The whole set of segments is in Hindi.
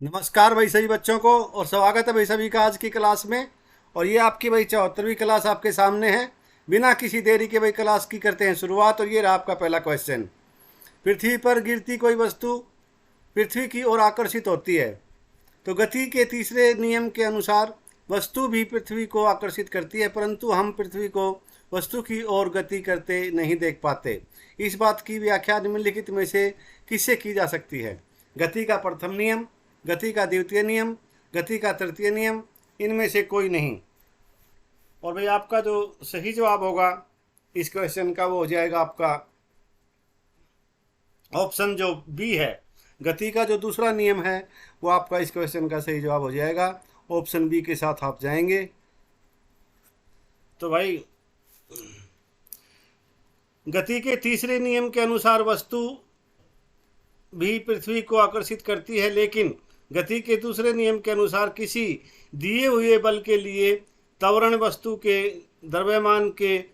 नमस्कार भाई सभी बच्चों को और स्वागत है भाई सभी का आज की क्लास में। और ये आपकी भाई 74वीं क्लास आपके सामने है। बिना किसी देरी के भाई क्लास की करते हैं शुरुआत। और ये रहा आपका पहला क्वेश्चन। पृथ्वी पर गिरती कोई वस्तु पृथ्वी की ओर आकर्षित होती है, तो गति के तीसरे नियम के अनुसार वस्तु भी पृथ्वी को आकर्षित करती है, परंतु हम पृथ्वी को वस्तु की ओर गति करते नहीं देख पाते। इस बात की व्याख्या निम्नलिखित में से किससे की जा सकती है? गति का प्रथम नियम, गति का द्वितीय नियम, गति का तृतीय नियम, इनमें से कोई नहीं। और भाई आपका जो सही जवाब होगा इस क्वेश्चन का वो हो जाएगा आपका ऑप्शन जो बी है। गति का जो दूसरा नियम है वो आपका इस क्वेश्चन का सही जवाब हो जाएगा। ऑप्शन बी के साथ आप जाएंगे। तो भाई गति के तीसरे नियम के अनुसार वस्तु भी पृथ्वी को आकर्षित करती है, लेकिन गति के दूसरे नियम के अनुसार किसी दिए हुए बल के लिए त्वरण वस्तु के द्रव्यमान के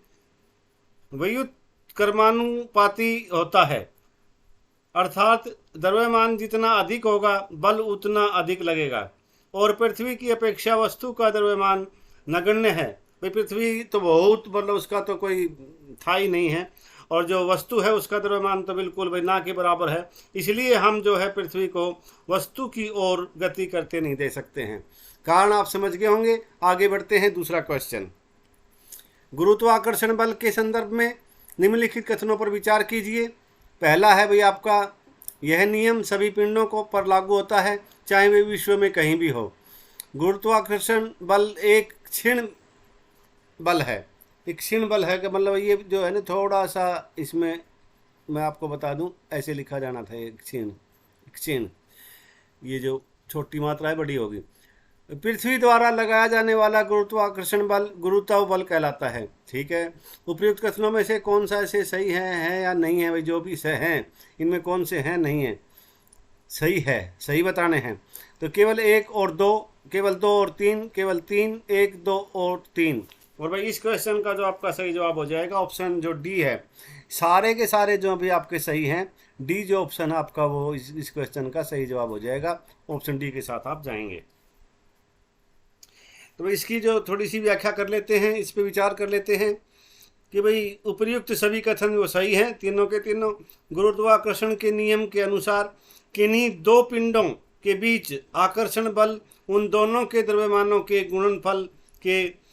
व्युत्क्रमानुपाती होता है, अर्थात द्रव्यमान जितना अधिक होगा बल उतना अधिक लगेगा। और पृथ्वी की अपेक्षा वस्तु का द्रव्यमान नगण्य है। भाई पृथ्वी तो बहुत मतलब उसका तो कोई था ही नहीं है, और जो वस्तु है उसका द्रव्यमान तो बिल्कुल भाई ना के बराबर है। इसलिए हम जो है पृथ्वी को वस्तु की ओर गति करते नहीं दे सकते हैं। कारण आप समझ गए होंगे। आगे बढ़ते हैं दूसरा क्वेश्चन। गुरुत्वाकर्षण बल के संदर्भ में निम्नलिखित कथनों पर विचार कीजिए। पहला है भाई आपका, यह नियम सभी पिंडों को पर लागू होता है, चाहे वे विश्व में कहीं भी हो। गुरुत्वाकर्षण बल एक क्षीण बल है। एक क्षीण बल है कि मतलब ये जो है ना थोड़ा सा इसमें मैं आपको बता दूं, ऐसे लिखा जाना था। एक क्षीण, क्षीण, ये जो छोटी मात्रा है बड़ी होगी। पृथ्वी द्वारा लगाया जाने वाला गुरुत्वाकर्षण बल गुरुत्व बल कहलाता है। ठीक है। उपयुक्त कथनों में से कौन सा ऐसे सही है या नहीं है? भाई जो भी सही हैं इनमें कौन से हैं नहीं है? सही है, सही बताने हैं। तो केवल एक और दो, केवल दो और तीन, केवल तीन, एक, दो और तीन। और भाई इस क्वेश्चन का जो आपका सही जवाब हो जाएगा ऑप्शन जो डी है। सारे के सारे जो भी आपके सही हैं, डी जो ऑप्शन है आपका वो इस क्वेश्चन का सही जवाब हो जाएगा। ऑप्शन डी के साथ आप जाएंगे। तो इसकी जो थोड़ी सी व्याख्या कर लेते हैं, इस पर विचार कर लेते हैं कि भाई उपर्युक्त सभी कथन वो सही हैं, तीनों के तीनों। गुरुत्वाकर्षण के नियम के अनुसार किन्हीं दो पिंडों के बीच आकर्षण बल उन दोनों के द्रव्यमानों के गुणनफल के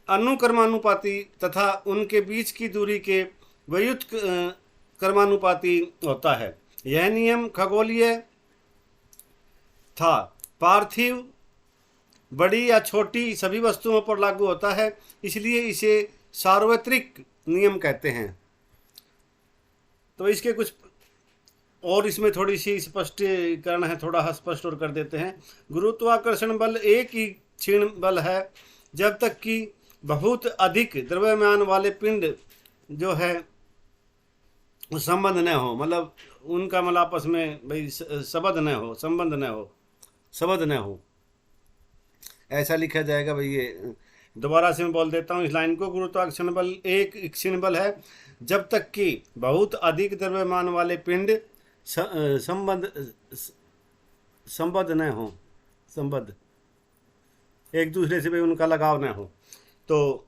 अनुक्रमानुपाती तथा उनके बीच की दूरी के व्युत्क्रमानुपाती होता है। यह नियम खगोलीय था। पार्थिव बड़ी या छोटी सभी वस्तुओं पर लागू होता है, इसलिए इसे सार्वत्रिक नियम कहते हैं। तो इसके कुछ और इसमें थोड़ी सी स्पष्टीकरण है, थोड़ा स्पष्ट और कर देते हैं। गुरुत्वाकर्षण बल एक ही क्षीण बल है जब तक कि बहुत अधिक द्रव्यमान वाले पिंड जो है संबंध न हो, मतलब उनका मतलब आपस में भाई संबंध न हो, संबंध न हो, संबंध न हो, ऐसा लिखा जाएगा। भाई ये दोबारा से मैं बोल देता हूँ इस लाइन को। गुरुत्वाकर्षण बल एक क्षीण बल है जब तक कि बहुत अधिक द्रव्यमान वाले पिंड संबद्ध न हो, संबद्ध एक दूसरे से भाई उनका लगाव न हो। तो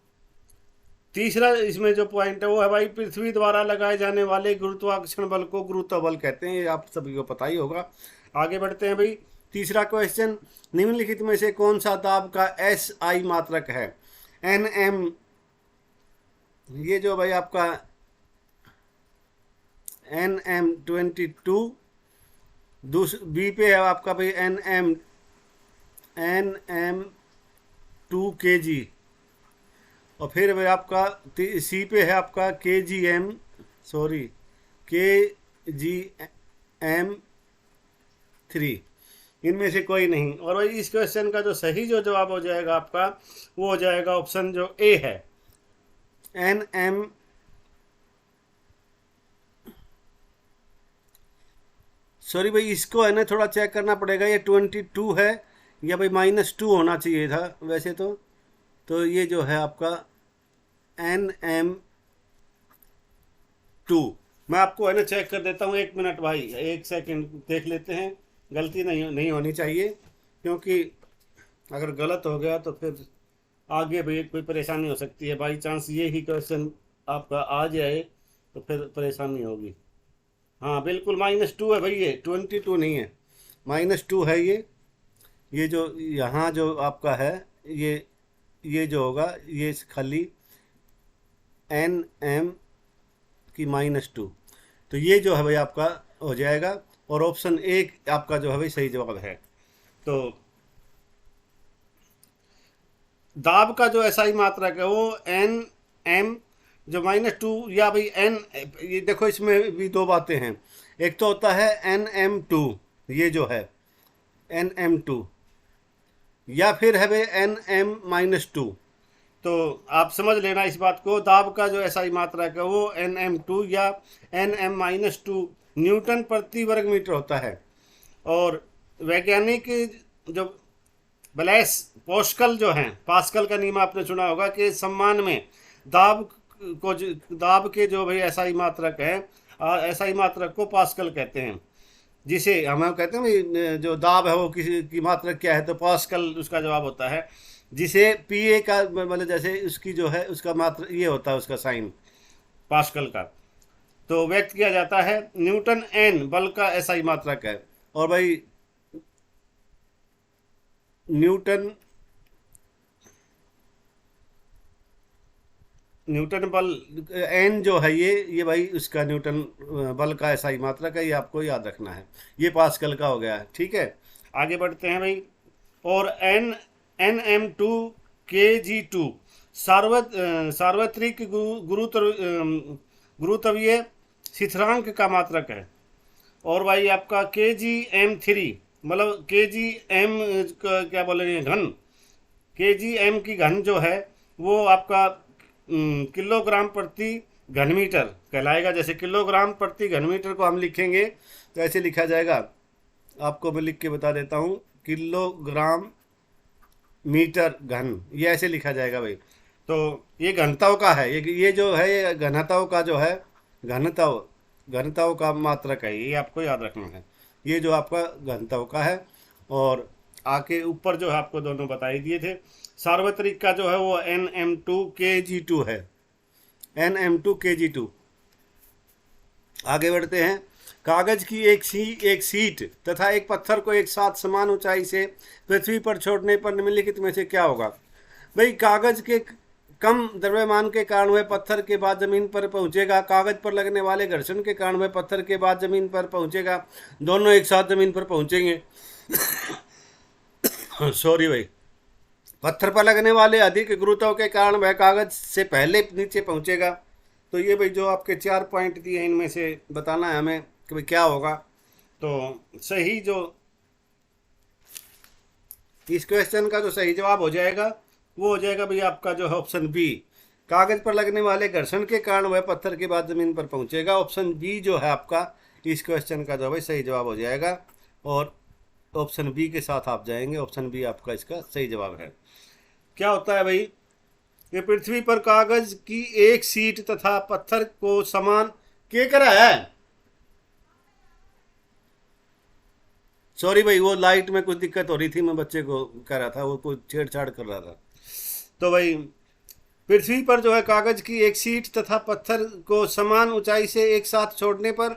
तीसरा इसमें जो पॉइंट है वो है भाई पृथ्वी द्वारा लगाए जाने वाले गुरुत्वाकर्षण बल को गुरुत्व बल कहते हैं। ये आप सभी को पता ही होगा। आगे बढ़ते हैं भाई। तीसरा क्वेश्चन, निम्नलिखित में से कौन सा दाब का एस आई मात्रक है? एन एम, ये जो भाई आपका NM22, बी पे है आपका भाई NM2 kg, और फिर भाई आपका सी पे है आपका KGM3। इनमें से कोई नहीं। और भाई इस क्वेश्चन का जो सही जो जवाब हो जाएगा आपका वो हो जाएगा ऑप्शन जो ए है, NM, सॉरी भाई इसको है ना थोड़ा चेक करना पड़ेगा। ये 22 है या भाई -2 होना चाहिए था वैसे तो ये जो है आपका NM2। मैं आपको है ना चेक कर देता हूँ, 1 मिनट भाई, 1 सेकंड देख लेते हैं गलती नहीं होनी चाहिए, क्योंकि अगर गलत हो गया तो फिर आगे भी कोई परेशानी हो सकती है। बाई चांस ये ही क्वेश्चन आपका आ जाए तो फिर परेशानी होगी। हाँ बिल्कुल, -2 है भाई, ये 22 नहीं है, -2 है ये जो यहाँ जो आपका है, ये जो होगा ये खाली NM की -2, तो ये जो है भाई आपका हो जाएगा। और ऑप्शन 1 आपका जो है भाई सही जवाब है। तो दाब का जो SI मात्रक है वो NM जो -2 या भाई N, ये देखो इसमें भी दो बातें हैं। एक तो होता है NM2, ये जो है NM2, या फिर है भाई NM-2। तो आप समझ लेना इस बात को, दाब का जो SI मात्रक है वो NM2 या NM-2 न्यूटन प्रति वर्ग मीटर होता है। और वैज्ञानिक जो ब्लैस पास्कल जो हैं, पास्कल का नियम आपने सुना होगा कि सम्मान में दाब के जो भाई SI मात्रक है, SI मात्रक को पास्कल कहते हैं, जिसे हम कहते हैं भाई जो दाब है वो किसी की मात्रक क्या है, तो पास्कल उसका जवाब होता है। जिसे PA का मतलब जैसे उसकी जो है उसका मात्र ये होता है उसका साइन पास्कल का, तो व्यक्त किया जाता है। न्यूटन N बल का SI मात्रक है। और भाई न्यूटन बल N जो है ये भाई उसका न्यूटन बल का SI मात्रक है, ये आपको याद रखना है। ये पास्कल का हो गया है, ठीक है। आगे बढ़ते हैं भाई। और NM2 Kg2 सार्वत्रिक गुरुत्वीय स्थिरांक का मात्रक है। और भाई आपका Kgm3 मतलब Kgm क्या बोलेंगे घन, Kgm की घन जो है वो आपका किलोग्राम प्रति घन मीटर कहलाएगा। जैसे किलोग्राम प्रति घन मीटर को हम लिखेंगे तो ऐसे लिखा जाएगा, आपको मैं लिख के बता देता हूँ, किलोग्राम मीटर घन, ये ऐसे लिखा जाएगा भाई। तो ये घनताओं का है, ये जो है ये घनताओं का जो है घनताओं का मात्रक है, ये आपको याद रखना है। ये जो आपका घनताओं का है। और आके ऊपर जो है आपको दोनों बताई दिए थे। सार्वत्रिक का जो है वो NM2 Kg2 है, NM2 Kg2। आगे बढ़ते हैं। कागज की एक सीट तथा एक पत्थर को एक साथ समान ऊंचाई से पृथ्वी पर छोड़ने पर निम्नलिखित में से क्या होगा। भाई कागज के कम द्रव्यमान के कारण वह पत्थर के बाद जमीन पर पहुंचेगा। कागज पर लगने वाले घर्षण के कारण वह पत्थर के बाद जमीन पर पहुंचेगा। दोनों एक साथ जमीन पर पहुंचेंगे। सॉरी भाई, पत्थर पर लगने वाले अधिक गुरुत्व के कारण वह कागज से पहले नीचे पहुंचेगा। तो ये भाई जो आपके 4 पॉइंट दिए इनमें से बताना है हमें कि भाई क्या होगा। तो सही जो इस क्वेश्चन का जो सही जवाब हो जाएगा वो हो जाएगा भाई आपका जो है ऑप्शन बी, कागज पर लगने वाले घर्षण के कारण वह पत्थर के बाद जमीन पर पहुंचेगा। ऑप्शन बी जो है आपका इस क्वेश्चन का जो भाई सही जवाब हो जाएगा। और ऑप्शन बी के साथ आप जाएंगे, ऑप्शन बी आपका इसका सही जवाब है। क्या होता है भाई, ये पृथ्वी पर कागज की एक सीट तथा पत्थर को समान के करा है। सॉरी भाई, वो लाइट में कुछ दिक्कत हो रही थी, मैं बच्चे को कह रहा था, वो कुछ छेड़छाड़ कर रहा था। तो भाई पृथ्वी पर जो है कागज की एक सीट तथा पत्थर को समान ऊंचाई से एक साथ छोड़ने पर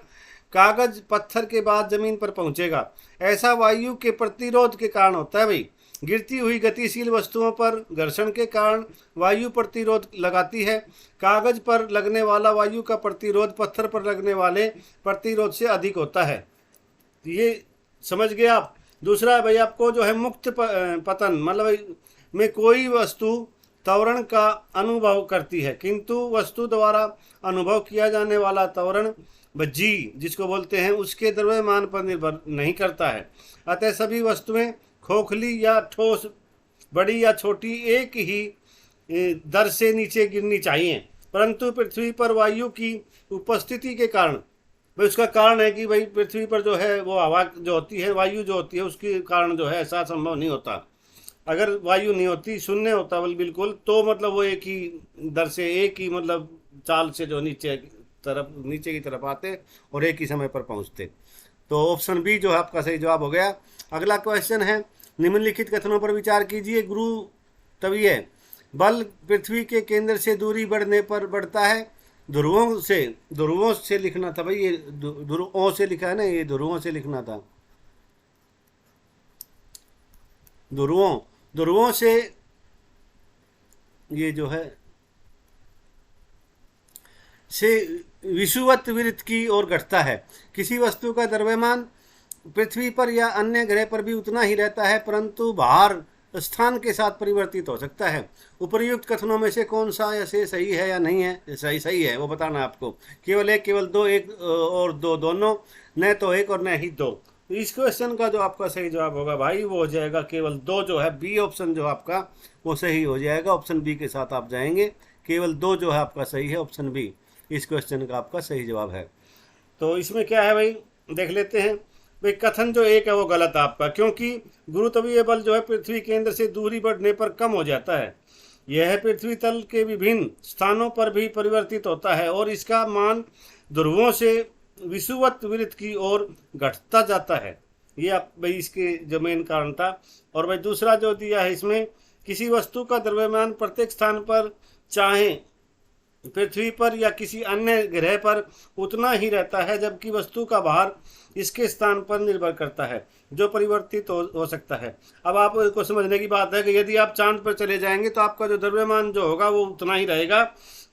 कागज पत्थर के बाद जमीन पर पहुंचेगा। ऐसा वायु के प्रतिरोध के कारण होता है भाई। गिरती हुई गतिशील वस्तुओं पर घर्षण के कारण वायु प्रतिरोध लगाती है। कागज पर लगने वाला वायु का प्रतिरोध पत्थर पर लगने वाले प्रतिरोध से अधिक होता है। ये समझ गए आप। दूसरा भाई आपको जो है मुक्त पतन मतलब में कोई वस्तु त्वरण का अनुभव करती है, किंतु वस्तु द्वारा अनुभव किया जाने वाला त्वरण जी जिसको बोलते हैं उसके द्रव्यमान पर निर्भर नहीं करता है। अतः सभी वस्तुएं खोखली या ठोस, बड़ी या छोटी एक ही दर से नीचे गिरनी चाहिए, परंतु पृथ्वी पर वायु की उपस्थिति के कारण, भाई उसका कारण है कि भाई पृथ्वी पर जो है वो हवा जो होती है, वायु जो होती है उसके कारण जो है ऐसा संभव नहीं होता। अगर वायु नहीं होती, शून्य होता बिल्कुल, तो मतलब वो एक ही दर से एक ही मतलब चाल से जो नीचे की तरफ आते और एक ही समय पर पहुंचते। तो ऑप्शन बी जो है आपका सही जवाब हो गया। अगला क्वेश्चन है, निम्नलिखित कथनों पर विचार कीजिए। गुरुत्वीय बल पृथ्वी के केंद्र से दूरी बढ़ने पर बढ़ता है। ध्रुवों से लिखना था भाई, ये ध्रुवों से लिखा है ना, ये ध्रुवों से लिखना था। ध्रुवों से ये जो है से विषुवत वृत्त की ओर घटता है। किसी वस्तु का द्रव्यमान पृथ्वी पर या अन्य ग्रह पर भी उतना ही रहता है, परंतु भार स्थान के साथ परिवर्तित हो सकता है। उपर्युक्त कथनों में से कौन सा ऐसे सही है या नहीं है? सही है वो बताना आपको। केवल एक, केवल दो, एक और दो, दोनों, न तो एक और न ही दो। इस क्वेश्चन का जो आपका सही जवाब होगा भाई वो हो जाएगा केवल दो, जो है बी ऑप्शन जो आपका वो सही हो जाएगा। ऑप्शन बी के साथ आप जाएंगे, केवल दो जो है आपका सही है, ऑप्शन बी इस क्वेश्चन का आपका सही जवाब है। तो इसमें क्या है भाई, देख लेते हैं भाई। कथन जो एक है वो गलत है आपका, क्योंकि गुरुत्वीय बल जो है पृथ्वी केंद्र से दूरी बढ़ने पर कम हो जाता है। यह पृथ्वी तल के विभिन्न स्थानों पर भी परिवर्तित होता है और इसका मान ध्रुवों से विषुवत वृत्त की ओर घटता जाता है। ये आप भाई इसके जो मेन कारण था। और भाई दूसरा जो दिया है इसमें, किसी वस्तु का द्रव्यमान प्रत्येक स्थान पर, चाहे पृथ्वी पर या किसी अन्य ग्रह पर, उतना ही रहता है, जबकि वस्तु का भार इसके स्थान पर निर्भर करता है, जो परिवर्तित हो सकता है। अब आपको समझने की बात है कि यदि आप चांद पर चले जाएंगे तो आपका जो द्रव्यमान जो होगा वो उतना ही रहेगा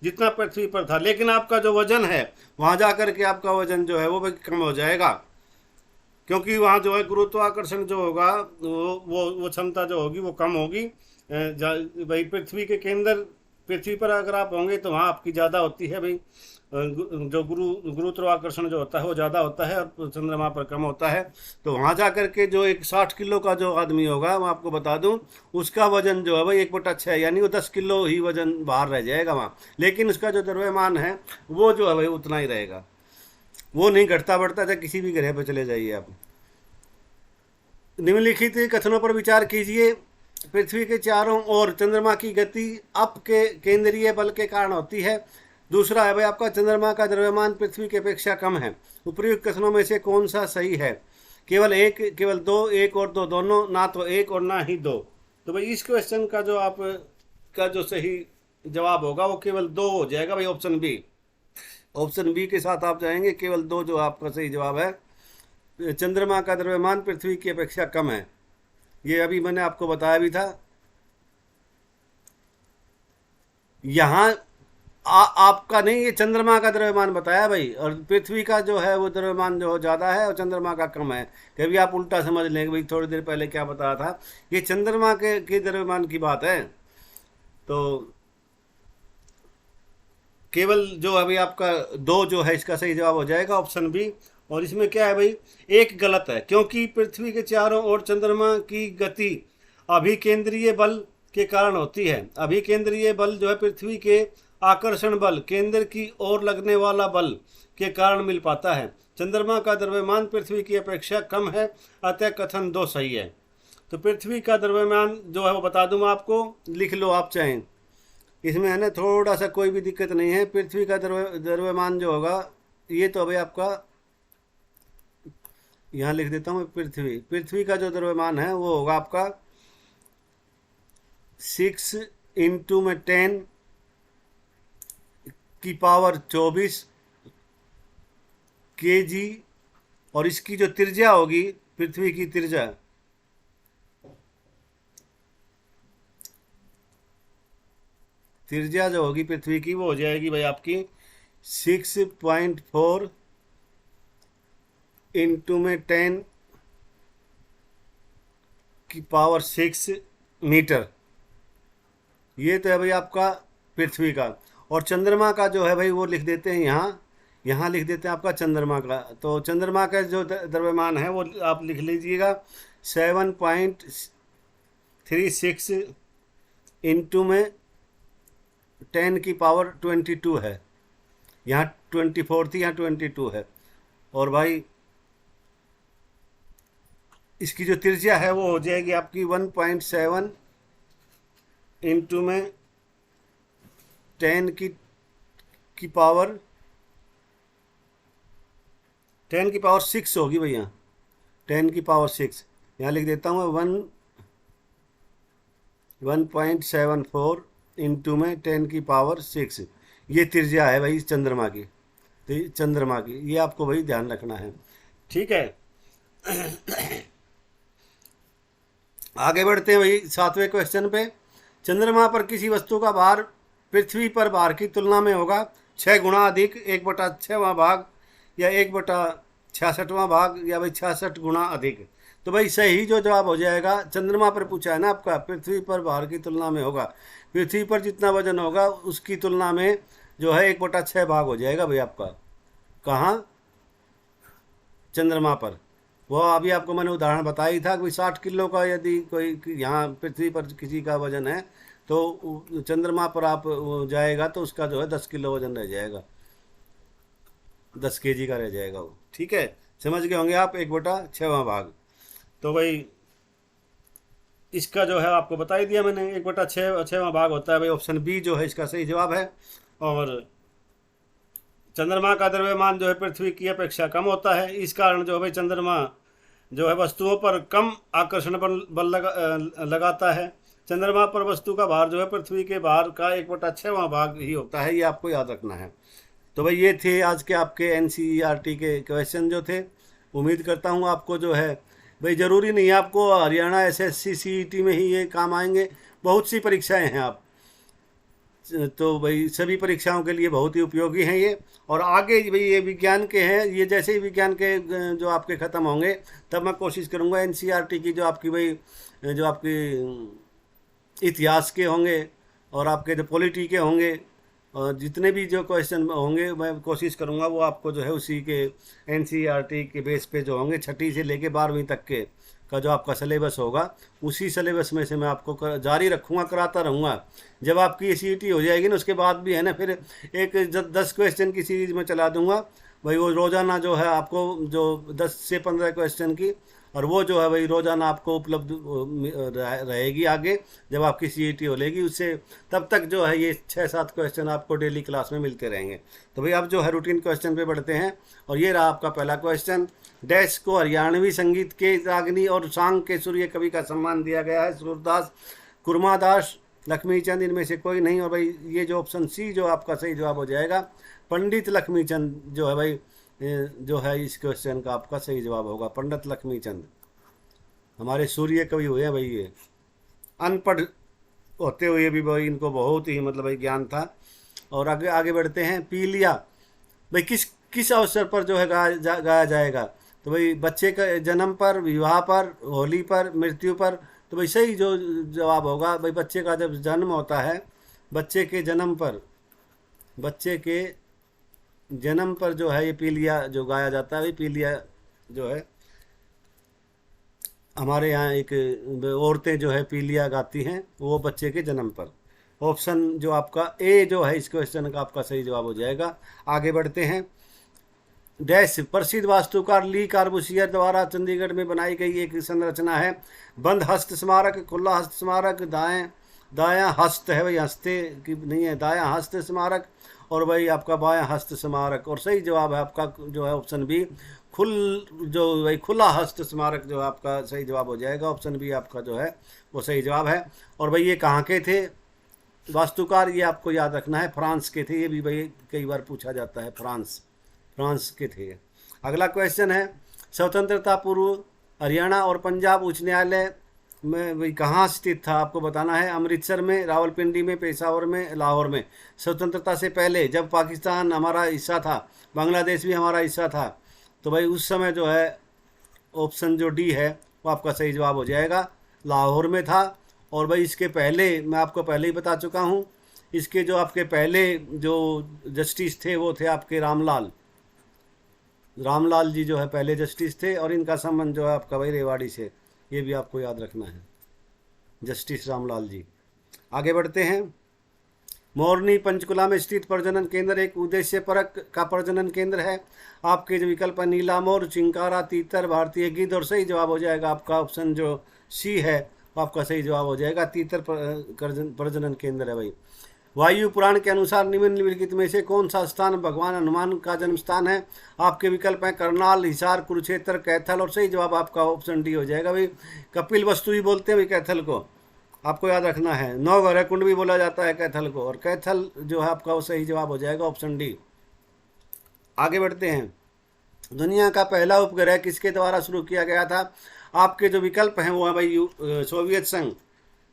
जितना पृथ्वी पर था, लेकिन आपका जो वजन है वहाँ जा कर के आपका वजन जो है वो भी कम हो जाएगा, क्योंकि वहाँ जो है गुरुत्वाकर्षण जो होगा वो क्षमता जो होगी वो कम होगी। भाई पृथ्वी पर अगर आप होंगे तो वहाँ आपकी ज़्यादा होती है भाई, जो गुरुत्वाकर्षण जो होता है वो ज़्यादा होता है और चंद्रमा पर कम होता है। तो वहाँ जा कर के जो एक 60 किलो का जो आदमी होगा, मैं आपको बता दूं, उसका वजन जो है भाई 1/6, यानी वो 10 किलो ही वजन बाहर रह जाएगा वहाँ, लेकिन उसका जो द्रव्यमान है वो जो है भाई उतना ही रहेगा, वो नहीं घटता बढ़ता, चाहे किसी भी ग्रह पर चले जाइए आप। निम्नलिखित कथनों पर विचार कीजिए। पृथ्वी के चारों ओर चंद्रमा की गति अप के केंद्रीय बल के कारण होती है। दूसरा है भाई आपका, चंद्रमा का द्रव्यमान पृथ्वी की अपेक्षा कम है। उपर्युक्त कथनों में से कौन सा सही है? केवल एक, केवल दो, एक और दो, दोनों, ना तो एक और ना ही दो। तो भाई इस क्वेश्चन का जो आप का जो सही जवाब होगा वो केवल दो हो जाएगा भाई, ऑप्शन बी। ऑप्शन बी के साथ आप जाएंगे, केवल दो जो आपका सही जवाब है। चंद्रमा का द्रव्यमान पृथ्वी की अपेक्षा कम है, ये अभी मैंने आपको बताया भी था। यहाँ आपका नहीं, ये चंद्रमा का द्रव्यमान बताया भाई, और पृथ्वी का जो है वो द्रव्यमान जो ज़्यादा है और चंद्रमा का कम है। कभी आप उल्टा समझ लेंगे भाई, थोड़ी देर पहले क्या बताया था, ये चंद्रमा के द्रव्यमान की बात है। तो केवल जो अभी आपका दो जो है इसका सही जवाब हो जाएगा, ऑप्शन बी। और इसमें क्या है भाई, एक गलत है, क्योंकि पृथ्वी के चारों ओर चंद्रमा की गति अभिकेंद्रीय बल के कारण होती है। अभिकेंद्रीय बल जो है पृथ्वी के आकर्षण बल, केंद्र की ओर लगने वाला बल के कारण मिल पाता है। चंद्रमा का द्रव्यमान पृथ्वी की अपेक्षा कम है, अतः कथन दो सही है। तो पृथ्वी का द्रव्यमान जो है वो बता दूँ आपको, लिख लो आप चाहें, इसमें है ना थोड़ा सा कोई भी दिक्कत नहीं है। पृथ्वी का द्रव्यमान जो होगा, ये तो अभी आपका यहाँ लिख देता हूँ। पृथ्वी का जो द्रव्यमान है वो होगा आपका 6 × 10 की पावर 24 kg, और इसकी जो त्रिज्या होगी, पृथ्वी की त्रिज्या जो होगी पृथ्वी की वो हो जाएगी भाई आपकी 6.4 × 10 की पावर 6 मीटर। ये तो है भाई आपका पृथ्वी का। और चंद्रमा का जो है भाई वो लिख देते हैं यहाँ लिख देते हैं आपका चंद्रमा का। तो चंद्रमा का जो द्रव्यमान है वो आप लिख लीजिएगा 7.36 × 10 की पावर 22 है। यहाँ 24 थी, यहाँ 22 है। और भाई इसकी जो त्रिज्या है वो हो जाएगी आपकी 1.7 × 10 की पावर 10 की पावर 6 होगी भैया, 10 की पावर 6। यहाँ लिख देता हूँ 1.74 इंटू में 10 की पावर 6। ये त्रिज्या है भाई चंद्रमा की, तो चंद्रमा की ये आपको भाई ध्यान रखना है, ठीक है। आगे बढ़ते हैं भाई 7वें क्वेश्चन पे। चंद्रमा पर किसी वस्तु का भार पृथ्वी पर भार की तुलना में होगा 6 गुना अधिक, 1/6वां भाग, या 1/66वां भाग, या भाई 66 गुना अधिक। तो भाई सही जो जवाब हो जाएगा, चंद्रमा पर पूछा है ना आपका, पृथ्वी पर भार की तुलना में होगा, पृथ्वी पर जितना वजन होगा उसकी तुलना में जो है 1/6 भाग हो जाएगा भाई आपका। कहाँ? चंद्रमा पर। वो अभी आपको मैंने उदाहरण बताया ही था कि 60 किलो का यदि कोई यहाँ पृथ्वी पर किसी का वजन है तो चंद्रमा पर आप जाएगा तो उसका जो है 10 किलो वजन रह जाएगा, 10 केजी का रह जाएगा वो, ठीक है। समझ गए होंगे आप, 1/6वां भाग। तो भाई इसका जो है आपको बता ही दिया मैंने, 1/6वां भाग होता है भाई, ऑप्शन बी जो है इसका सही जवाब है। और चंद्रमा का द्रव्यमान जो है पृथ्वी की अपेक्षा कम होता है, इस कारण जो है भाई चंद्रमा जो है वस्तुओं पर कम आकर्षण बल लगाता है। चंद्रमा पर वस्तु का भार जो है पृथ्वी के भार का 1/6वां भाग ही होता है, ये आपको याद रखना है। तो भाई ये थे आज के आपके NCERT के क्वेश्चन जो थे। उम्मीद करता हूँ आपको जो है भाई, ज़रूरी नहीं है आपको हरियाणा SSC CET में ही ये काम आएंगे, बहुत सी परीक्षाएं हैं आप, तो भाई सभी परीक्षाओं के लिए बहुत ही उपयोगी हैं ये। और आगे भाई ये विज्ञान के हैं, ये जैसे ही विज्ञान के जो आपके ख़त्म होंगे तब मैं कोशिश करूँगा NCERT की जो आपकी भाई जो आपकी इतिहास के होंगे और आपके जो पॉलिटी के होंगे और जितने भी जो क्वेश्चन होंगे मैं कोशिश करूँगा वो आपको जो है उसी के NCERT के बेस पे जो होंगे 6ठी से लेके 12वीं तक के का जो आपका सिलेबस होगा उसी सिलेबस में से मैं आपको जारी रखूँगा, कराता रहूँगा। जब आपकी CET हो जाएगी ना उसके बाद भी है ना फिर एक 10 क्वेश्चन की सीरीज में चला दूँगा भाई, वो रोज़ाना जो है आपको जो 10 से 15 क्वेश्चन की, और वो जो है भाई रोज़ाना आपको उपलब्ध रहेगी आगे जब आपकी CET हो लेगी उससे, तब तक जो है ये 6-7 क्वेश्चन आपको डेली क्लास में मिलते रहेंगे। तो भाई अब जो है रूटीन क्वेश्चन पे बढ़ते हैं, और ये रहा आपका पहला क्वेश्चन। डैश को हरियाणवी संगीत के रागनी और सांग के सूर्य कवि का सम्मान दिया गया है? सूरदास, कुर्मादास, लक्ष्मीचंद, इनमें से कोई नहीं। और भाई ये जो ऑप्शन सी जो आपका सही जवाब हो जाएगा, पंडित लक्ष्मीचंद जो है भाई जो है इस क्वेश्चन का आपका सही जवाब होगा, पंडित लक्ष्मीचंद हमारे सूर्य कवि हुए हैं भाई। ये अनपढ़ होते हुए भी भाई इनको बहुत ही मतलब भाई ज्ञान था। और आगे आगे बढ़ते हैं। पीलिया भाई किस अवसर पर जो है गाया जाएगा? तो भाई बच्चे के जन्म पर, विवाह पर, होली पर, मृत्यु पर। तो भाई सही जो जवाब होगा भाई बच्चे का जब जन्म होता है, बच्चे के जन्म पर जो है ये पीलिया जो गाया जाता है। पीलिया जो है हमारे यहाँ एक औरतें जो है पीलिया गाती हैं वो बच्चे के जन्म पर। ऑप्शन जो आपका ए जो है इस क्वेश्चन का आपका सही जवाब हो जाएगा। आगे बढ़ते हैं। डैश प्रसिद्ध वास्तुकार ली कार्बूसियर द्वारा चंडीगढ़ में बनाई गई एक संरचना है? बंद हस्त स्मारक, खुला हस्त स्मारक, दायां हस्त है भाई, हस्ते की नहीं है, दायां हस्त स्मारक, और भाई आपका बायां हस्त स्मारक। और सही जवाब है आपका जो है ऑप्शन बी, जो भाई खुला हस्त स्मारक जो आपका सही जवाब हो जाएगा। ऑप्शन बी आपका जो है वो सही जवाब है। और भाई ये कहाँ के थे वास्तुकार? ये आपको याद रखना है, फ्रांस के थे। ये भी भाई कई बार पूछा जाता है, फ्रांस के थे। अगला क्वेश्चन है, स्वतंत्रता पूर्व हरियाणा और पंजाब उच्च न्यायालय में भाई कहाँ स्थित था? आपको बताना है। अमृतसर में, रावलपिंडी में, पेशावर में, लाहौर में। स्वतंत्रता से पहले जब पाकिस्तान हमारा हिस्सा था, बांग्लादेश भी हमारा हिस्सा था, तो भाई उस समय जो है ऑप्शन जो डी है वो आपका सही जवाब हो जाएगा, लाहौर में था। और भाई इसके पहले मैं आपको पहले ही बता चुका हूँ, इसके जो आपके पहले जो जस्टिस थे वो थे आपके रामलाल जी जो है पहले जस्टिस थे, और इनका संबंध जो है आपका भाई रेवाड़ी से, ये भी आपको याद रखना है, जस्टिस रामलाल जी। आगे बढ़ते हैं। मोरनी पंचकुला में स्थित प्रजनन केंद्र एक उद्देश्य परक का प्रजनन केंद्र है। आपके जो विकल्प है नीला मोर, चिंकारा, तीतर, भारतीय गिद्ध। और सही जवाब हो जाएगा आपका ऑप्शन जो सी है वो आपका सही जवाब हो जाएगा, तीतर प्रजनन केंद्र है भाई। वायु पुराण के अनुसार निम्नलिखित में से कौन सा स्थान भगवान हनुमान का जन्म स्थान है? आपके विकल्प हैं करनाल, हिसार, कुरुक्षेत्र, कैथल, और सही जवाब आपका ऑप्शन डी हो जाएगा भाई। कपिल वस्तु भी बोलते हैं भाई कैथल को, आपको याद रखना है। नवग्रह कुंड भी बोला जाता है कैथल को, और कैथल जो है आपका वो सही जवाब हो जाएगा ऑप्शन डी। आगे बढ़ते हैं। दुनिया का पहला उपग्रह किसके द्वारा शुरू किया गया था? आपके जो विकल्प हैं वो है भाई सोवियत संघ,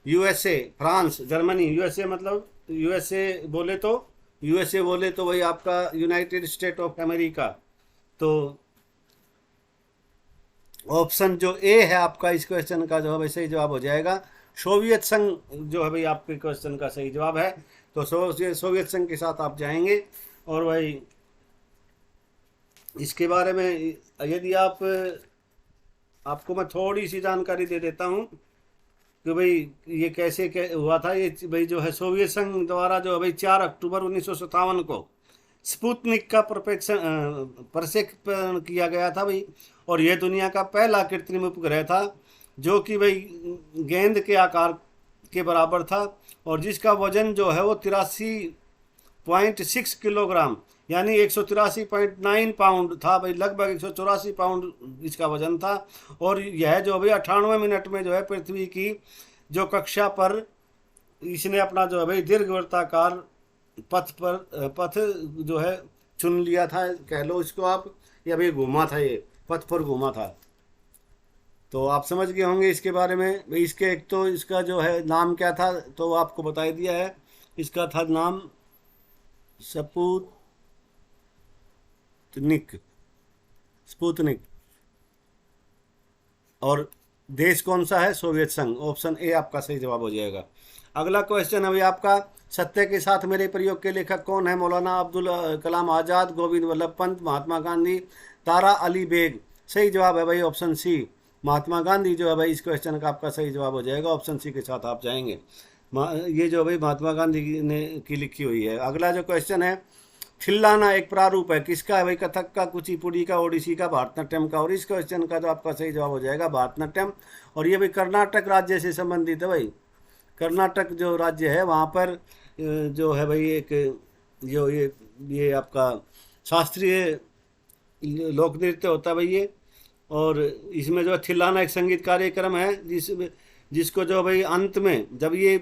यूएसए, फ्रांस, जर्मनी। यूएसए मतलब यूएसए बोले तो भाई आपका यूनाइटेड स्टेट ऑफ अमेरिका। तो ऑप्शन जो ए है आपका इस क्वेश्चन का जो है सही जवाब हो जाएगा सोवियत संघ, जो है भाई आपके क्वेश्चन का सही जवाब है। तो सोवियत संघ के साथ आप जाएंगे। और भाई इसके बारे में यदि आपको मैं थोड़ी सी जानकारी दे देता हूँ कि भाई ये कैसे हुआ था। ये भाई जो है सोवियत संघ द्वारा जो है भाई 4 अक्टूबर 1957 को स्पुतनिक का प्रक्षेपण किया गया था भाई। और यह दुनिया का पहला कृत्रिम उपग्रह था जो कि भाई गेंद के आकार के बराबर था, और जिसका वजन जो है वो 83.6 किलोग्राम यानी 183.9 पाउंड था भाई। लगभग 184 पाउंड इसका वजन था। और यह जो भाई 98 मिनट में जो है पृथ्वी की जो कक्षा पर इसने अपना जो है भाई दीर्घवृत्ताकार पथ जो है चुन लिया था, कह लो इसको आप, या भाई घूमा था, ये पथ पर घूमा था। तो आप समझ गए होंगे इसके बारे में भाई। इसके एक तो इसका जो है नाम क्या था तो आपको बता दिया है, इसका था नाम स्पुतनिक। और देश कौन सा है? सोवियत संघ। ऑप्शन ए आपका सही जवाब हो जाएगा। अगला क्वेश्चन अभी आपका, सत्य के साथ मेरे प्रयोग के लेखक कौन है? मौलाना अब्दुल कलाम आज़ाद, गोविंद वल्लभ पंत, महात्मा गांधी, तारा अली बेग। सही जवाब है भाई ऑप्शन सी, महात्मा गांधी जो है भाई इस क्वेश्चन का आपका सही जवाब हो जाएगा। ऑप्शन सी के साथ आप जाएंगे। ये जो भाई महात्मा गांधी ने की लिखी हुई है। अगला जो क्वेश्चन है, थिल्लाना एक प्रारूप है किसका है भाई? कथक का, कुचिपुड़ी का, ओडिसी का, भारतनाट्यम का। और इस क्वेश्चन का जो आपका सही जवाब हो जाएगा भारतनाट्यम। और ये भाई कर्नाटक राज्य से संबंधित है भाई। कर्नाटक जो राज्य है वहाँ पर जो है भाई एक जो ये आपका शास्त्रीय लोक नृत्य होता है भाई ये। और इसमें जो है थिल्लाना एक संगीत कार्यक्रम है जिसको जो भाई अंत में, जब ये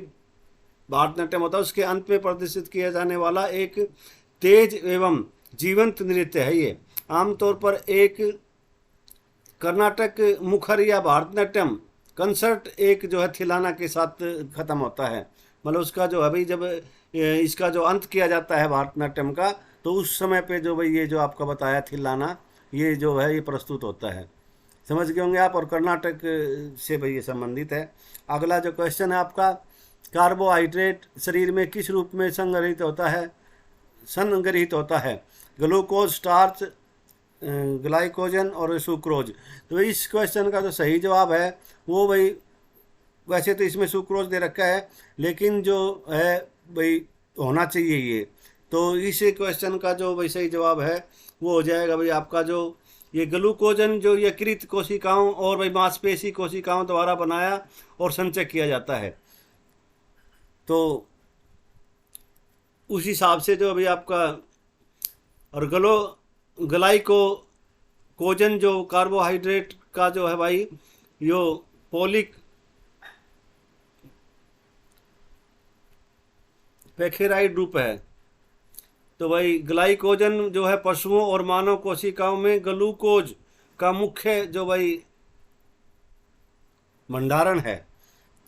भारतनाट्यम होता है उसके अंत में प्रदर्शित किया जाने वाला एक तेज एवं जीवंत नृत्य है। ये आमतौर पर एक कर्नाटक मुखर या भारतनाट्यम कंसर्ट एक जो है थिल्लाना के साथ ख़त्म होता है। मतलब उसका जो है भाई जब इसका जो अंत किया जाता है भारतनाट्यम का, तो उस समय पे जो भाई ये जो आपका बताया थिल्लाना ये जो है ये प्रस्तुत होता है। समझ गए होंगे आप। और कर्नाटक से भाई ये संबंधित है। अगला जो क्वेश्चन है आपका, कार्बोहाइड्रेट शरीर में किस रूप में संग्रहित होता है? ग्लूकोज, स्टार्च, ग्लाइकोजन और सुक्रोज। तो इस क्वेश्चन का जो सही जवाब है वो भाई, वैसे तो इसमें सुक्रोज दे रखा है लेकिन जो है भाई होना चाहिए ये। तो इस क्वेश्चन का जो भाई सही जवाब है वो हो जाएगा भाई आपका जो ये ग्लूकोजन जो यकृत कोशिकाओं और भाई मांसपेशी कोशिकाओं द्वारा बनाया और संचय किया जाता है। तो उस हिसाब से जो अभी आपका, और ग्लाइकोजन जो कार्बोहाइड्रेट का जो है भाई यो पोलिक पैखेराइड रूप है। तो भाई ग्लाइकोजन जो है पशुओं और मानव कोशिकाओं में ग्लूकोज का मुख्य जो भाई भंडारण है।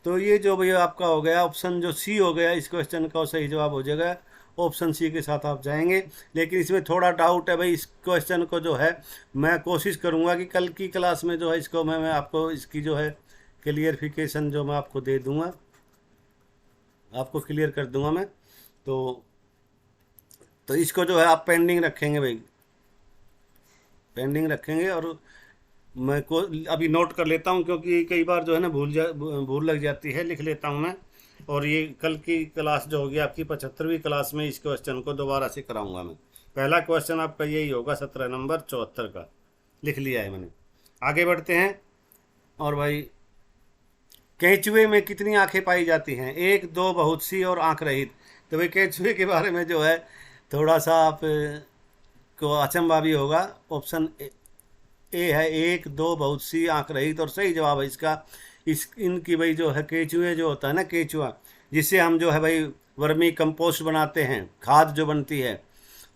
तो ये जो भाई आपका हो गया ऑप्शन जो सी हो गया इस क्वेश्चन का सही जवाब हो जाएगा। ऑप्शन सी के साथ आप जाएंगे। लेकिन इसमें थोड़ा डाउट है भाई, इस क्वेश्चन को जो है मैं कोशिश करूंगा कि कल की क्लास में जो है इसको मैं आपको इसकी जो है क्लियरिफिकेशन जो मैं आपको दे दूंगा, आपको क्लियर कर दूंगा मैं। तो इसको जो है आप पेंडिंग रखेंगे भाई, पेंडिंग रखेंगे। और मैं को अभी नोट कर लेता हूँ क्योंकि कई बार जो है ना भूल लग जाती है, लिख लेता हूँ मैं। और ये कल की क्लास जो होगी आपकी 75वीं क्लास में इस क्वेश्चन को दोबारा से कराऊंगा मैं। पहला क्वेश्चन आपका यही होगा 17 नंबर 74 का, लिख लिया है मैंने। आगे बढ़ते हैं। और भाई केंचुए में कितनी आंखें पाई जाती हैं? 1, 2, बहुत सी और आंख रहित। तो भाई केचुए के बारे में जो है थोड़ा सा आप को अचंभा भी होगा। ऑप्शन ए है, एक दो बहुत सी आंख रहित, और सही जवाब है इसका। इनकी भाई जो है केचुए जो होता है ना, केचुआ जिससे हम जो है भाई वर्मी कंपोस्ट बनाते हैं, खाद जो बनती है,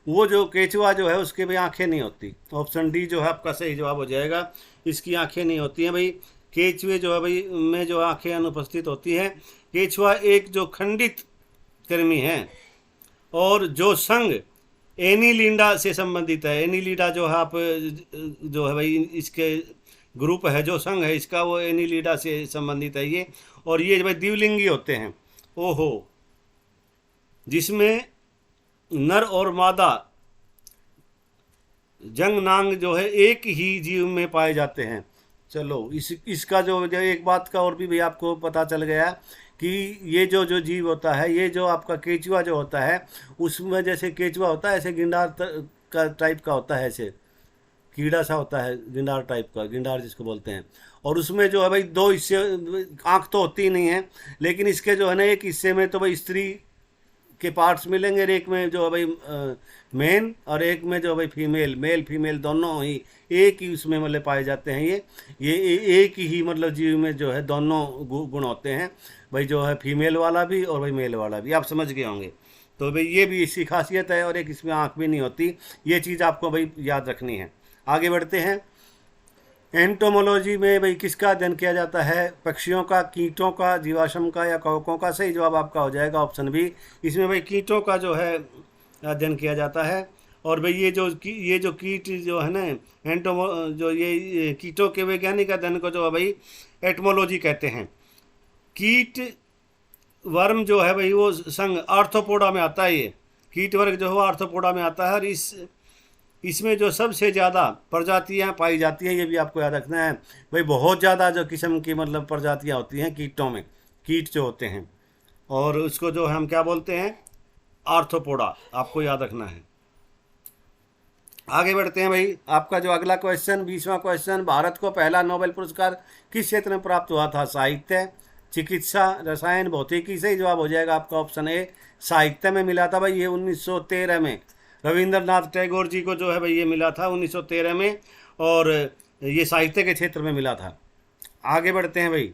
वो जो केचुआ जो है उसके भाई आंखें नहीं होती। ऑप्शन डी जो है आपका सही जवाब हो जाएगा, इसकी आंखें नहीं होती हैं भाई। केचुए जो है भाई में जो आंखें अनुपस्थित होती हैं। केचुआ एक जो खंडित कृमि है और जो संघ एनीलिडा से संबंधित है। एनीलिडा जो है आप जो है भाई इसके ग्रुप है, जो संघ है इसका, वो एनीलिडा से संबंधित है ये। और ये भाई द्विलिंगी होते हैं, ओहो, जिसमें नर और मादा जंग नांग जो है एक ही जीव में पाए जाते हैं। चलो इसका जो एक बात का और भी भाई आपको पता चल गया कि ये जो जीव होता है, ये जो आपका केचुआ जो होता है, उसमें जैसे केचुआ होता है ऐसे गिंडार का टाइप का होता है, ऐसे कीड़ा सा होता है गिंडार टाइप का, गिंडार जिसको बोलते हैं। और उसमें जो है भाई दो हिस्से, आँख तो होती ही नहीं है, लेकिन इसके जो है ना एक हिस्से में तो भाई स्त्री के पार्ट्स मिलेंगे, एक में जो है भाई मेन, और एक में जो भाई फीमेल, मेल फीमेल दोनों ही एक ही उसमें मतलब पाए जाते हैं। ये एक ही मतलब जीव में जो है दोनों गुण होते हैं भाई, जो है फीमेल वाला भी और भाई मेल वाला भी, आप समझ गए होंगे। तो भाई ये भी इसकी खासियत है, और एक इसमें आँख भी नहीं होती। ये चीज़ आपको भाई याद रखनी है। आगे बढ़ते हैं। एंटोमोलॉजी में भाई किसका अध्ययन किया जाता है? पक्षियों का, कीटों का, जीवाश्म का या कवकों का? सही जवाब आपका हो जाएगा ऑप्शन बी। इसमें भाई कीटों का जो है अध्ययन किया जाता है। और भाई ये जो कीट जो है ना, एंटोमो जो ये कीटों के वैज्ञानिक अध्ययन को जो है भाई एटमोलॉजी कहते हैं। कीट वर्म जो है भाई वो संघ आर्थ्रोपोडा में आता है। ये कीट वर्ग जो है आर्थ्रोपोडा में आता है, और इसमें जो सबसे ज़्यादा प्रजातियां पाई जाती हैं, ये भी आपको याद रखना है भाई। बहुत ज़्यादा जो किस्म की मतलब प्रजातियां होती हैं कीटों में, कीट जो होते हैं, और उसको जो हम क्या बोलते हैं? आर्थ्रोपोडा, आपको याद रखना है। आगे बढ़ते हैं भाई। आपका जो अगला क्वेश्चन, 20वां क्वेश्चन, भारत को पहला नोबेल पुरस्कार किस क्षेत्र में प्राप्त हुआ था? साहित्य, चिकित्सा, रसायन, भौतिकी? सही जवाब हो जाएगा आपका ऑप्शन ए, साहित्य में मिला था भाई। ये 1913 में रविंद्रनाथ टैगोर जी को जो है भाई ये मिला था 1913 में, और ये साहित्य के क्षेत्र में मिला था। आगे बढ़ते हैं भाई।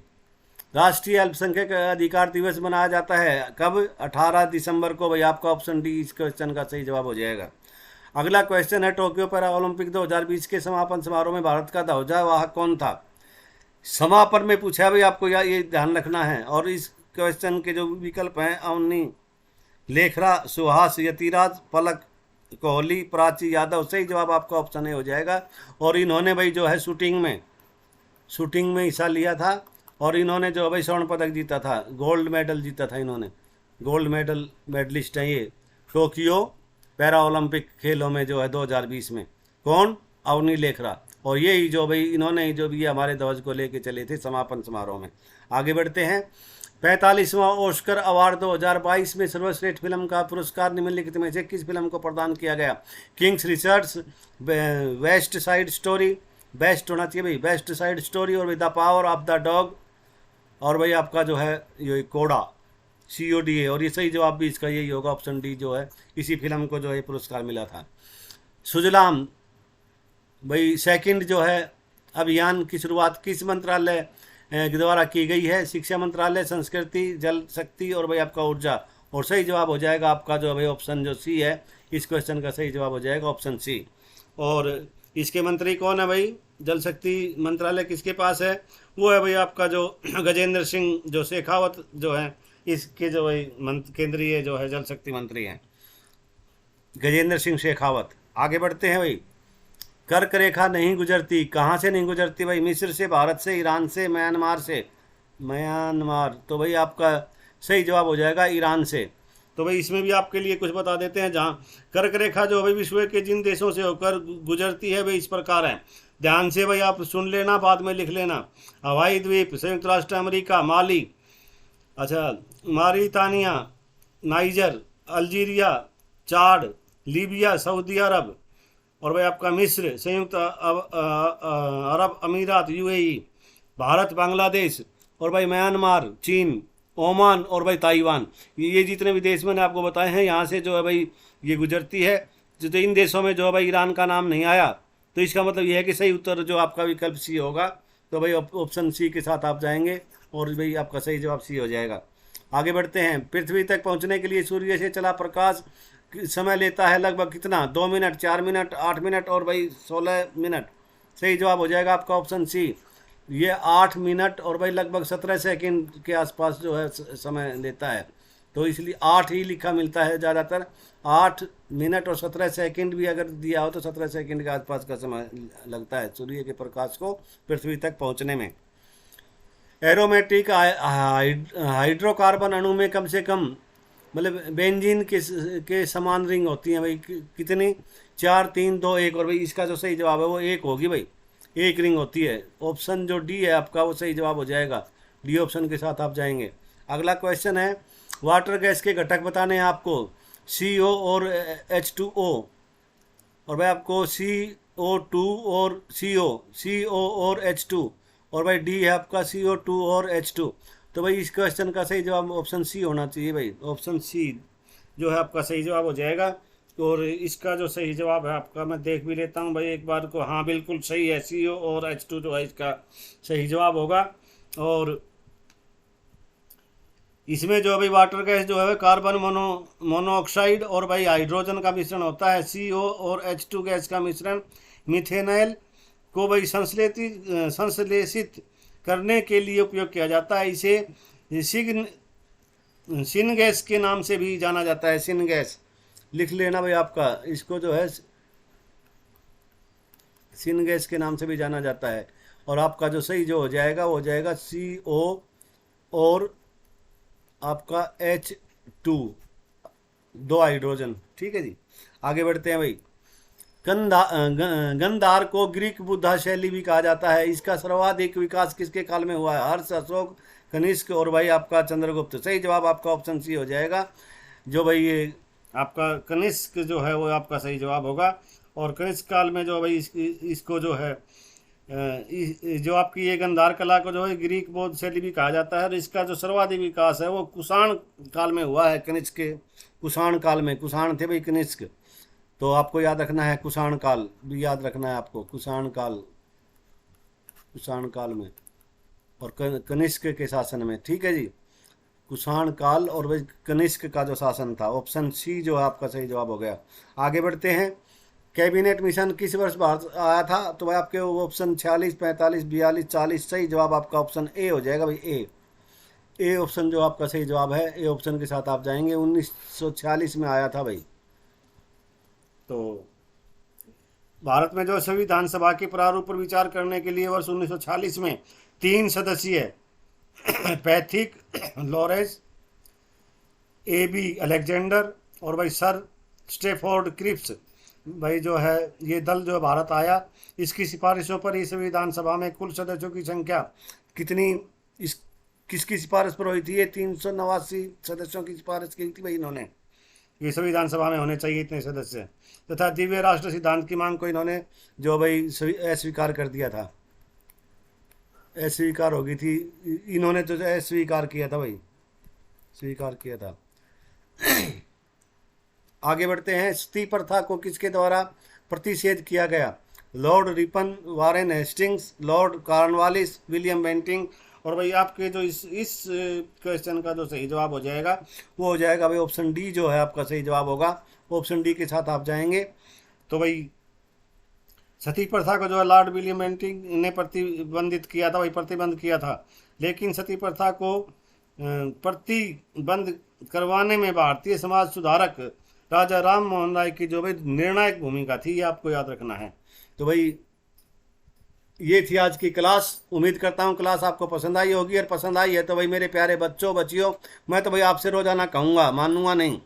राष्ट्रीय अल्पसंख्यक अधिकार दिवस मनाया जाता है कब? 18 दिसंबर को भाई। आपका ऑप्शन डी इस क्वेश्चन का सही जवाब हो जाएगा। अगला क्वेश्चन है, टोक्यो पैरा ओलंपिक 2020 के समापन समारोह में भारत का ध्वजावाहक कौन था? समापन में पूछा भाई आपको, ये ध्यान रखना है। और इस क्वेश्चन के जो विकल्प हैं, अवनी लेखरा, सुहास, यतिराज, पलक कोहली, प्राची यादव? सही जवाब आपका ऑप्शन ए हो जाएगा। और इन्होंने भाई जो है शूटिंग में हिस्सा लिया था, और इन्होंने जो भाई स्वर्ण पदक जीता था, गोल्ड मेडल जीता था इन्होंने, गोल्ड मेडलिस्ट हैं ये टोक्यो पैरा ओलंपिक खेलों में जो है 2020 में। कौन? अवनी लेखरा। और ये ही जो भाई इन्होंने ही जो भी हमारे ध्वज को लेके चले थे समापन समारोह में। आगे बढ़ते हैं। 45वां ऑस्कर अवार्ड 2022 में सर्वश्रेष्ठ फिल्म का पुरस्कार निम्नलिखित में से किस फिल्म को प्रदान किया गया? Kings Richards, west side story, best होना चाहिए भाई, बेस्ट साइड स्टोरी, और the power of the dog, और भाई आपका जो है ये कोडा, CODA। और ये सही जवाब भी इसका यही होगा, ऑप्शन डी जो है, इसी फिल्म को जो है पुरस्कार मिला था। सुजलाम भाई सेकंड जो है अभियान की शुरुआत किस मंत्रालय के द्वारा की गई है? शिक्षा मंत्रालय, संस्कृति, जल शक्ति, और भाई आपका ऊर्जा? और सही जवाब हो जाएगा आपका जो भाई ऑप्शन जो सी है, इस क्वेश्चन का सही जवाब हो जाएगा ऑप्शन सी। और इसके मंत्री कौन है भाई? जल शक्ति मंत्रालय किसके पास है? वो है भाई आपका जो गजेंद्र सिंह जो शेखावत जो है, इसके जो भाई केंद्रीय जो है जल शक्ति मंत्री हैं, गजेंद्र सिंह शेखावत। आगे बढ़ते हैं भाई। कर्क रेखा नहीं गुजरती, कहाँ से नहीं गुजरती भाई? मिस्र से, भारत से, ईरान से, म्यांमार से? म्यांमार। तो भाई आपका सही जवाब हो जाएगा ईरान से। तो भाई इसमें भी आपके लिए कुछ बता देते हैं। जहाँ कर्क रेखा जो भाई विश्व के जिन देशों से होकर गुजरती है भाई इस प्रकार है, ध्यान से भाई आप सुन लेना, बाद में लिख लेना। हवाई द्वीप, संयुक्त राष्ट्र अमेरिका, माली, अच्छा मारितानिया, नाइजर, अल्जीरिया, चाड, लीबिया, सऊदी अरब, और भाई आपका मिस्र, संयुक्त अरब अमीरात UAE, भारत, बांग्लादेश, और भाई म्यांमार, चीन। ओमान और भाई ताइवान, ये जितने भी देश मैंने आपको बताए हैं यहाँ से जो है भाई ये गुजरती है। तो इन देशों में जो है भाई ईरान का नाम नहीं आया, तो इसका मतलब ये है कि सही उत्तर जो आपका विकल्प सी होगा। तो भाई ऑप्शन सी के साथ आप जाएंगे और भाई आपका सही जवाब सी हो जाएगा। आगे बढ़ते हैं। पृथ्वी तक पहुंचने के लिए सूर्य से चला प्रकाश समय लेता है लगभग कितना? 2 मिनट, 4 मिनट, 8 मिनट और भाई 16 मिनट। सही जवाब हो जाएगा आपका ऑप्शन सी। ये 8 मिनट और भाई लगभग 17 सेकंड के आसपास जो है समय लेता है, तो इसलिए 8 ही लिखा मिलता है ज़्यादातर। 8 मिनट और 17 सेकंड भी अगर दिया हो तो 17 सेकंड के आसपास का समय लगता है सूर्य के प्रकाश को पृथ्वी तक पहुंचने में। एरोमेटिक हाइड्रोकार्बन अणु में कम से कम मतलब बेंजीन के समान रिंग होती हैं भाई कितनी? 4, 3, 2, 1। और भाई इसका जो सही जवाब है वो 1 होगी भाई, 1 रिंग होती है। ऑप्शन जो डी है आपका वो सही जवाब हो जाएगा। डी ऑप्शन के साथ आप जाएंगे। अगला क्वेश्चन है, वाटर गैस के घटक बताने हैं आपको, CO और H2O। और भाई आपको CO2 और CO और H2, और भाई डी है आपका CO2 और H2। तो भाई इस क्वेश्चन का सही जवाब ऑप्शन सी होना चाहिए भाई। ऑप्शन सी जो है आपका सही जवाब हो जाएगा। और इसका जो सही जवाब है आपका मैं देख भी लेता हूँ भाई एक बार को। हाँ बिल्कुल सही है, CO और H2 जो है इसका सही जवाब होगा। और इसमें जो भाई वाटर गैस जो है कार्बन मोनोऑक्साइड और भाई हाइड्रोजन का मिश्रण होता है। CO और H2 गैस का मिश्रण मिथेनॉल को भाई संश्लेषित करने के लिए उपयोग किया जाता है। इसे सिन गैस के नाम से भी जाना जाता है। सिन गैस लिख लेना भाई आपका, इसको जो है सिन गैस के नाम से भी जाना जाता है। और आपका जो सही जो हो जाएगा वो हो जाएगा CO और आपका H2, 2 हाइड्रोजन। ठीक है जी, आगे बढ़ते हैं भाई। गंधार को ग्रीक बुद्धा शैली भी कहा जाता है। इसका सर्वाधिक विकास किसके काल में हुआ है? हर्ष, अशोक, कनिष्क और भाई आपका चंद्रगुप्त। सही जवाब आपका ऑप्शन सी हो जाएगा। जो भाई ये आपका कनिष्क जो है वो आपका सही जवाब होगा। और कनिष्क काल में जो भाई इसको जो है जो आपकी ये गंधार कला को जो है ग्रीक बौद्ध शैली भी कहा जाता है। और इसका जो सर्वाधिक विकास है वो कुषाण काल में हुआ है। कनिष्क के कुषाण काल में, कुषाण थे भाई कनिष्क, तो आपको याद रखना है कुषाण काल भी याद रखना है आपको। कुषाण काल में और कनिष्क के शासन में। ठीक है जी, कुषाण काल और भाई कनिष्क का जो शासन था। ऑप्शन सी जो है आपका सही जवाब हो गया। आगे बढ़ते हैं। कैबिनेट मिशन किस वर्ष भारत आया था? तो भाई आपके ऑप्शन 46, 45, 42, 40। सही जवाब आपका ऑप्शन ए हो जाएगा भाई। ए ऑप्शन जो आपका सही जवाब है। ए ऑप्शन के साथ आप जाएंगे। 1946 में आया था भाई। तो भारत में जो संविधान सभा के प्रारूप पर विचार करने के लिए वर्ष 1946 में 3 सदस्यीय पैथिक, लॉरेंस, AB अलेक्जेंडर और भाई सर स्टेफोर्ड क्रिप्स भाई जो है ये दल जो भारत आया। इसकी सिफारिशों पर ही संविधान सभा में कुल सदस्यों की संख्या कितनी किसकी सिफारिश पर हुई थी? ये 389 सदस्यों की सिफारिश की थी भाई इन्होंने। ये संविधान सभा में होने चाहिए इतने सदस्य। तथा दिव्य राष्ट्र सिद्धांत की मांग को इन्होंने जो भाई अस्वीकार कर दिया था। अस्वीकार हो गई थी, इन्होंने तो अस्वीकार किया था भाई, स्वीकार किया था। आगे बढ़ते हैं। सती प्रथा को किसके द्वारा प्रतिषेध किया गया? Lord Ripon, Warren Hastings, Lord Cornwallis, William Bentinck. और भाई आपके जो इस क्वेश्चन का जो सही जवाब हो जाएगा वो हो जाएगा भाई ऑप्शन डी जो है आपका सही जवाब होगा। ऑप्शन डी के साथ आप जाएंगे। तो भाई सती प्रथा को जो है लॉर्ड विलियम बेंटिंग ने प्रतिबंधित किया था भाई, प्रतिबंध किया था। लेकिन सती प्रथा को प्रतिबंध करवाने में भारतीय समाज सुधारक राजा राम मोहन राय की जो भाई निर्णायक भूमिका थी, ये आपको याद रखना है। तो भाई ये थी आज की क्लास। उम्मीद करता हूँ क्लास आपको पसंद आई होगी। और पसंद आई है तो भाई मेरे प्यारे बच्चों बच्चियों, मैं तो भाई आपसे रोजाना कहूँगा, मानूंगा नहीं।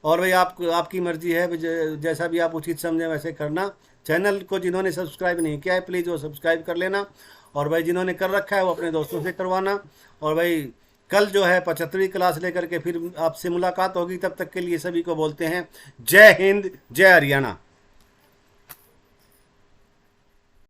और भाई आपकी मर्जी है, जैसा भी आप उचित समझें वैसे करना। चैनल को जिन्होंने सब्सक्राइब नहीं किया है प्लीज़ वो सब्सक्राइब कर लेना। और भाई जिन्होंने कर रखा है वो अपने दोस्तों से करवाना। और भाई कल जो है 75वीं क्लास लेकर के फिर आपसे मुलाकात होगी। तब तक के लिए सभी को बोलते हैं जय हिंद, जय हरियाणा।